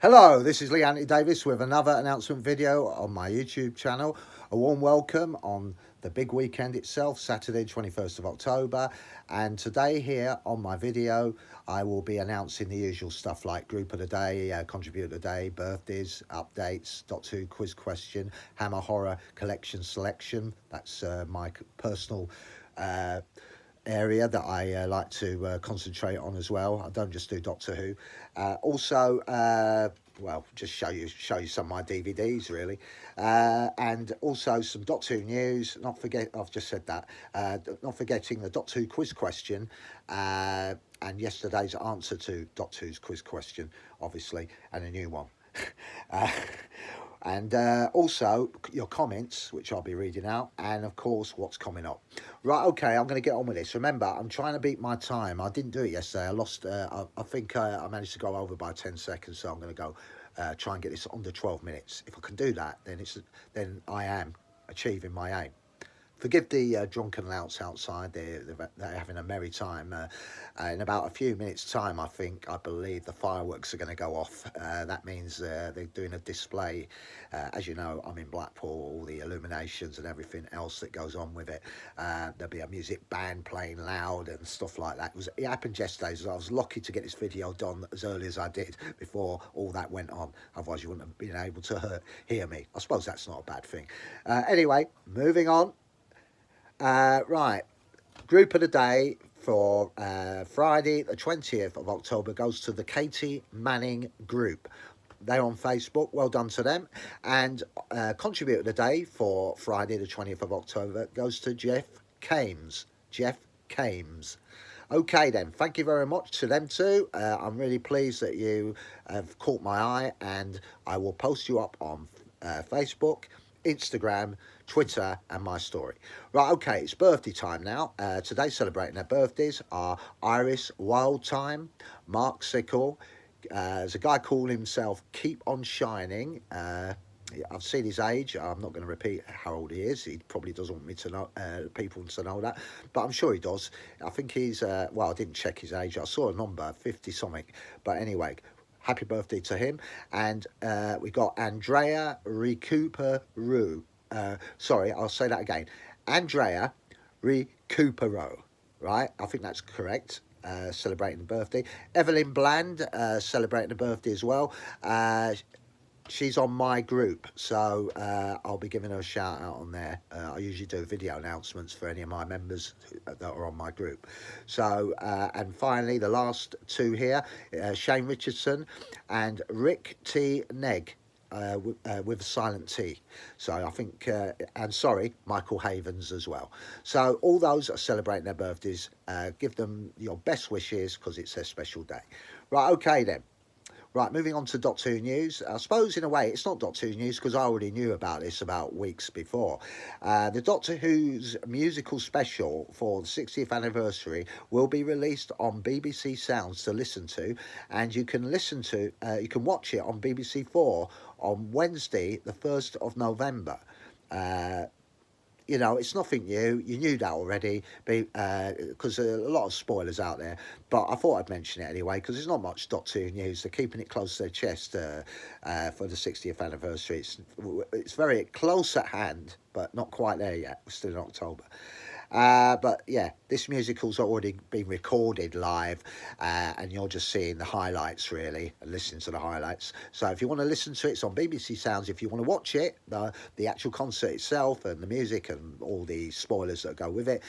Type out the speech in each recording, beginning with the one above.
Hello, this is Lee Anthony Davis with another announcement video on my YouTube channel. A warm welcome on the big weekend itself, Saturday 21st of October. And today here on my video, I will be announcing the usual stuff like group of the day, contributor of the day, birthdays, updates, Doctor Who quiz question, Hammer Horror collection selection. That's my personal area that I like to concentrate on as well. I don't just do Doctor Who. Well, just show you some of my DVDs really, and also some Doctor Who news. I've just said that. Not forgetting the Doctor Who quiz question, and yesterday's answer to Doctor Who's quiz question, obviously, and a new one. uh, and also your comments, which I'll be reading out, and of course what's coming up. Right, okay, I'm going to get on with this. Remember, I'm trying to beat my time. I didn't do it yesterday. I lost. I think I managed to go over by 10 seconds, so I'm going to go try and get this under 12 minutes. If I can do that, then I am achieving my aim. Forgive the drunken louts outside. They're having a merry time. In about a few minutes' time, I believe the fireworks are going to go off. That means they're doing a display. As you know, I'm in Blackpool, all the illuminations and everything else that goes on with it. There'll be a music band playing loud and stuff like that. It happened yesterday, so I was lucky to get this video done as early as I did before all that went on. Otherwise, you wouldn't have been able to hear me. I suppose that's not a bad thing. Anyway, moving on. Right, group of the day for Friday the 20th of October goes to the Katie Manning group. They're on Facebook, well done to them. And contributor of the day for Friday the 20th of October goes to Jeff Kames. Jeff Kames. Okay then, thank you very much to them too. I'm really pleased that you have caught my eye, and I will post you up on Facebook, Instagram, Twitter and my story. Right, okay, it's birthday time now. Today celebrating their birthdays are Iris Wildtime, Mark Sickle, there's a guy called himself Keep On Shining. I've seen his age. I'm not going to repeat how old he is. He probably doesn't want me to know, people to know that, but I'm sure he does. I think he's, well, I didn't check his age. I saw a number, 50 something. But anyway, happy birthday to him. And we got Andrea Recupero. Sorry, I'll say that again. Andrea Recupero, right? I think that's correct. Celebrating the birthday. Evelyn Bland, celebrating the birthday as well. She's on my group, so I'll be giving her a shout out on there. I usually do video announcements for any of my members that are on my group. So, and finally, the last two here, Shane Richardson and Rick T. Negg. With a silent T. So I think, and sorry, Michael Havens as well. So all those are celebrating their birthdays. Give them your best wishes because it's their special day. Right, okay then. Right, moving on to Doctor Who news. I suppose in a way it's not Doctor Who news because I already knew about this about weeks before. The Doctor Who's musical special for the 60th anniversary will be released on BBC Sounds to listen to, and you can watch it on BBC 4 on Wednesday, the 1st of November. You know, it's nothing new. You knew that already, because there are a lot of spoilers out there. But I thought I'd mention it anyway, because there's not much Doctor Who news. They're keeping it close to their chest for the 60th anniversary. It's very close at hand, but not quite there yet. We're still in October. But yeah, this musical's already been recorded live, and you're just seeing the highlights really and listening to the highlights. So if you want to listen to it, it's on BBC Sounds. If you want to watch it, the actual concert itself and the music and all the spoilers that go with it,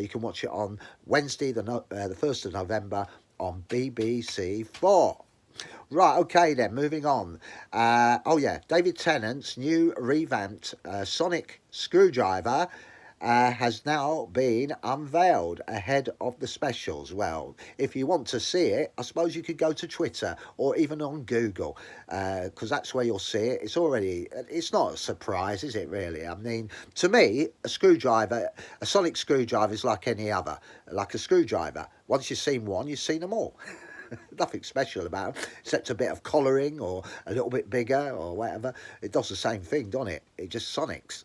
you can watch it on Wednesday, the 1st of November on BBC 4. Right, okay then, moving on. Oh yeah, David Tennant's new revamped sonic screwdriver has now been unveiled ahead of the specials. Well, if you want to see it, I suppose you could go to Twitter or even on Google, because that's where you'll see it. It's not a surprise, is it really? I mean, to me, a sonic screwdriver is like any other, like a screwdriver. Once you've seen one, you've seen them all. Nothing special about it, except a bit of colouring or a little bit bigger or whatever. It does the same thing, doesn't it? It just sonics.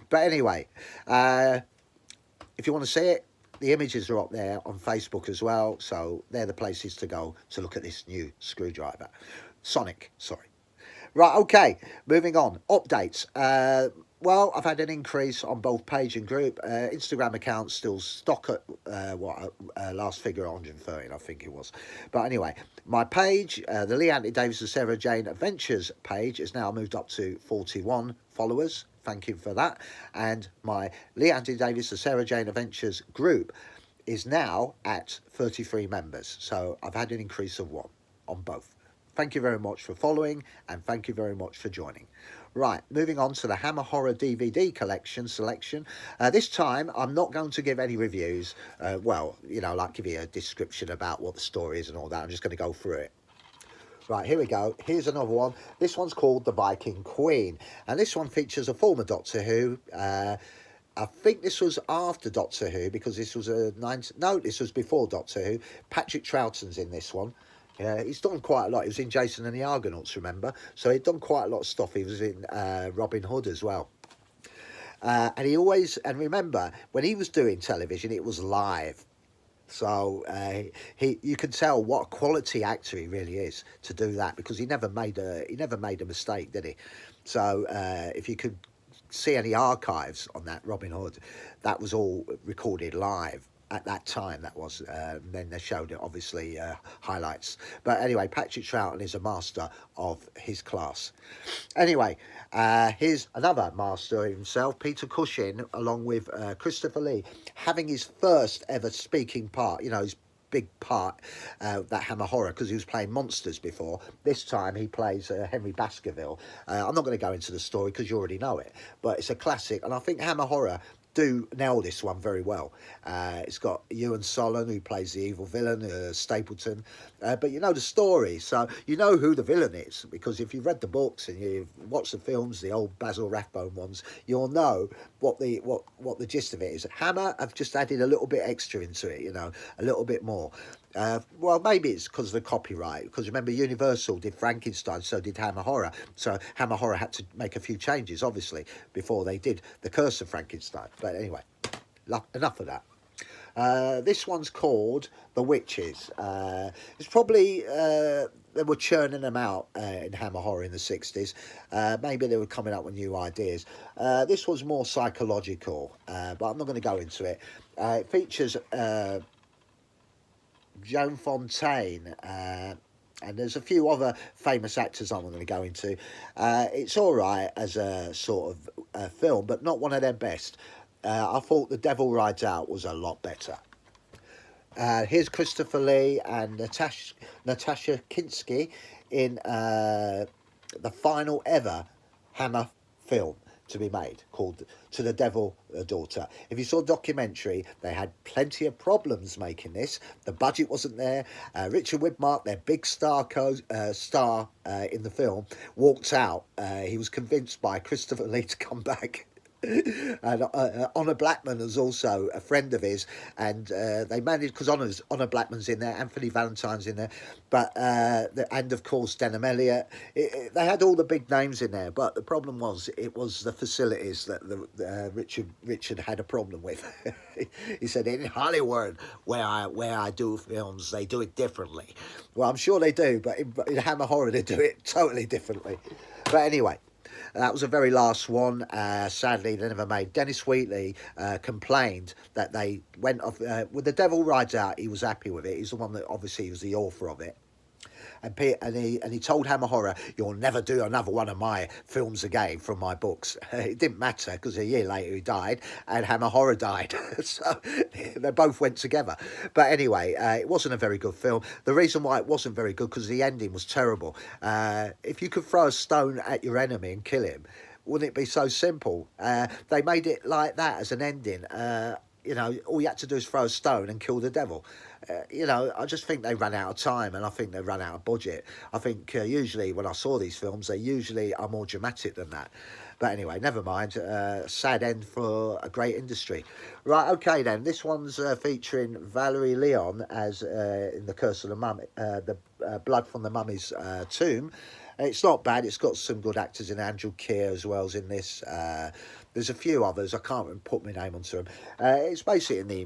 But anyway, if you want to see it, the images are up there on Facebook as well, so they're the places to go to look at this new screwdriver. Sonic, sorry. Right, okay, moving on. Updates. Well, I've had an increase on both page and group. Instagram accounts still stock at last figure 113, I think it was. But anyway, my page, the Lee Anthony Davis and Sarah Jane Adventures page, is now moved up to 41 followers. Thank you for that. And my Lee Anthony Davis and Sarah Jane Adventures group is now at 33 members. So I've had an increase of 1 on both. Thank you very much for following, and thank you very much for joining. Right, moving on to the Hammer Horror DVD collection selection. This time, I'm not going to give any reviews. Well, you know, like give you a description about what the story is and all that. I'm just going to go through it. Right, here we go. Here's another one. This one's called The Viking Queen. And this one features a former Doctor Who. I think this was after Doctor Who, because this was this was before Doctor Who. Patrick Troughton's in this one. Yeah, he's done quite a lot. He was in Jason and the Argonauts, remember? So he'd done quite a lot of stuff. He was in Robin Hood as well. And he always, and remember, when he was doing television, it was live. So you can tell what a quality actor he really is to do that, because he never made a mistake, did he? So if you could see any archives on that Robin Hood, that was all recorded live. At that time, that was. Then they showed it, obviously, highlights. But anyway, Patrick Troughton is a master of his class. Anyway, here's another master himself, Peter Cushing, along with Christopher Lee, having his first ever speaking part, you know, his big part, that Hammer Horror, because he was playing monsters before. This time he plays Henry Baskerville. I'm not going to go into the story because you already know it, but it's a classic, and I think Hammer Horror do nail this one very well. It's got Ewan Solon, who plays the evil villain, Stapleton, but you know the story, so you know who the villain is, because if you've read the books and you've watched the films, the old Basil Rathbone ones, you'll know what the gist of it is. Hammer have just added a little bit extra into it, you know, a little bit more. Well, maybe it's because of the copyright, because remember Universal did Frankenstein, so did Hammer Horror, so Hammer Horror had to make a few changes, obviously, before they did The Curse of Frankenstein. But anyway, enough of that. This one's called The Witches. It's probably they were churning them out in Hammer Horror in the 60s. Maybe they were coming up with new ideas. This was more psychological, but I'm not going to go into it. It features Joan Fontaine, and there's a few other famous actors I'm going to go into. It's all right as a sort of film, but not one of their best. I thought The Devil Rides Out was a lot better. Here's Christopher Lee and Natasha Kinski in the final ever Hammer film to be made, called To the Devil a Daughter. If you saw the documentary, they had plenty of problems making this. The budget wasn't there. Richard Widmark, their big star in the film, walked out. He was convinced by Christopher Lee to come back. And Honor Blackman was also a friend of his, and they managed, because Honor Blackman's in there, Anthony Valentine's in there, but and of course Denham Elliott. They had all the big names in there, but the problem was it was the facilities that Richard had a problem with. He said, in Hollywood, where I do films, they do it differently. Well, I'm sure they do, but in Hammer Horror they do it totally differently. But anyway, that was the very last one. Sadly, they never made. Dennis Wheatley complained that they went off with The Devil Rides Out. He was happy with it. He's the one that obviously was the author of it. And he told Hammer Horror, "You'll never do another one of my films again from my books." It didn't matter, because a year later he died and Hammer Horror died. So they both went together. But anyway, it wasn't a very good film. The reason why it wasn't very good, because the ending was terrible. If you could throw a stone at your enemy and kill him, wouldn't it be so simple? They made it like that as an ending. You know, all you had to do is throw a stone and kill the devil. You know, I just think they ran out of time, and I think they ran out of budget. I think usually when I saw these films, they usually are more dramatic than that. But anyway, never mind. Sad end for a great industry. Right, okay then. This one's featuring Valerie Leon as in The Curse of the Mummy, the Blood from the Mummy's Tomb. It's not bad. It's got some good actors in. Andrew Keir as well as in this. There's a few others. I can't put my name onto them. It's basically in the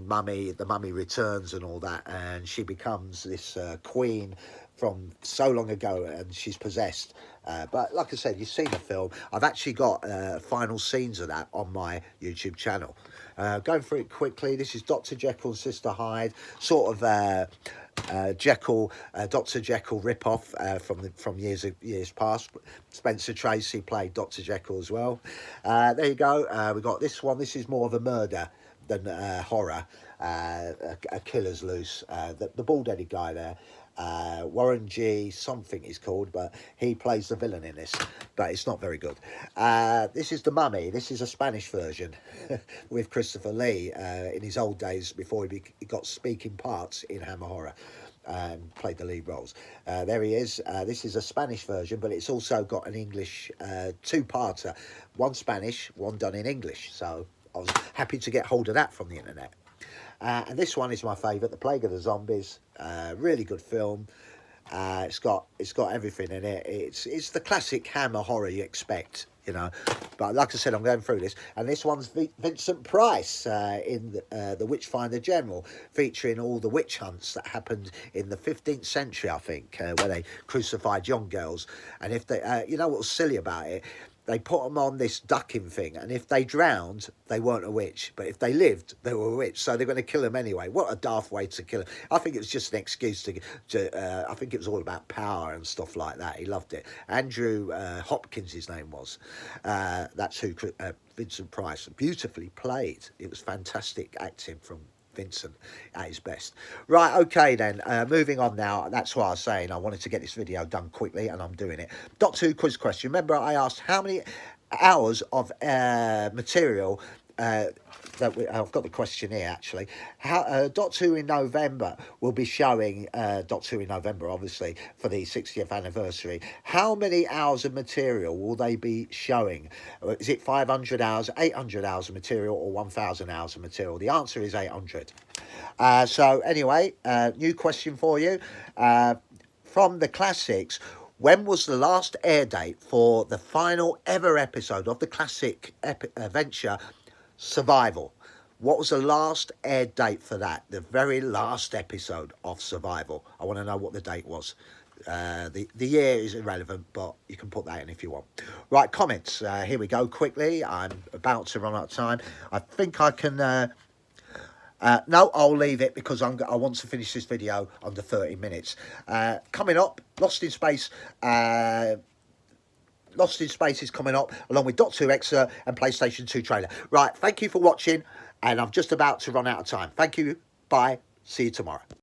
Mummy returns and all that, and she becomes this queen from so long ago, and she's possessed. But like I said, you've seen the film. I've actually got final scenes of that on my YouTube channel. Going through it quickly, this is Dr. Jekyll and Sister Hyde, sort of Dr. Jekyll rip-off from years past. Spencer Tracy played Dr. Jekyll as well. There you go. We got this one. This is more of a murder than horror. A killer's loose. The bald-headed guy there. Warren G something he's called, but he plays the villain in this, but it's not very good. This is The Mummy. This is a Spanish version with Christopher Lee in his old days before he got speaking parts in Hammer Horror and played the lead roles. There he is. This is a Spanish version, but it's also got an English two-parter, one Spanish, one done in English, so I was happy to get hold of that from the internet. And this one is my favourite, The Plague of the Zombies. Really good film. It's got everything in it. It's the classic Hammer horror you expect, you know. But like I said, I'm going through this, and this one's Vincent Price in the Witchfinder General, featuring all the witch hunts that happened in the 15th century, I think, where they crucified young girls. And if they, you know what was silly about it? They put them on this ducking thing, and if they drowned, they weren't a witch. But if they lived, they were a witch. So they're going to kill them anyway. What a daft way to kill them. I think it was just an excuse I think it was all about power and stuff like that. He loved it. Andrew Hopkins, his name was. That's who Vincent Price beautifully played. It was fantastic acting from Vincent at his best. Right, okay then, moving on now. That's why I was saying I wanted to get this video done quickly, and I'm doing it. Doctor Who quiz question. Remember I asked how many hours of material I've got the question here actually. How Doctor Who in November will be showing Doctor Who in November, obviously, for the 60th anniversary. How many hours of material will they be showing? Is it 500 hours, 800 hours of material, or 1,000 hours of material? The answer is 800. So anyway, new question for you. From the classics, when was the last air date for the final ever episode of the classic adventure Survival? What was the last air date for that? The very last episode of Survival. I want to know what the date was. The year is irrelevant, but you can put that in if you want. Right, comments. Here we go quickly. I'm about to run out of time. I think I can... no, I'll leave it because I want to finish this video under 30 minutes. Coming up, Lost in Space... Lost in Space is coming up, along with Doctor Who Extra and PlayStation 2 trailer. Right, thank you for watching, and I'm just about to run out of time. Thank you, bye, see you tomorrow.